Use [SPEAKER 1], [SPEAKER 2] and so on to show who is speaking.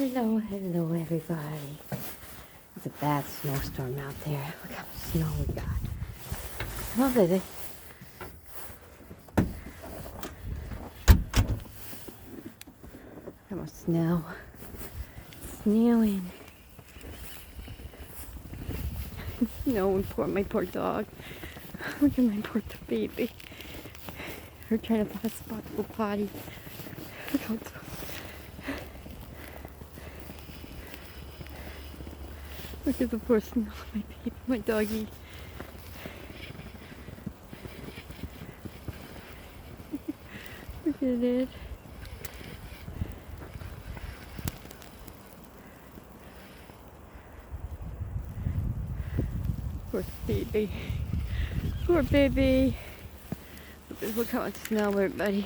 [SPEAKER 1] Hello, hello everybody. It's a bad snowstorm out there. Look how much snow we got. Come on, baby. How much snow. Snowing. Snowing, my poor dog. Look at my poor baby. We're trying to find a spot to go potty. Look how Look at the poor snow, my baby, my doggy. Look at it. Poor baby. Poor baby. Look how much snow, everybody.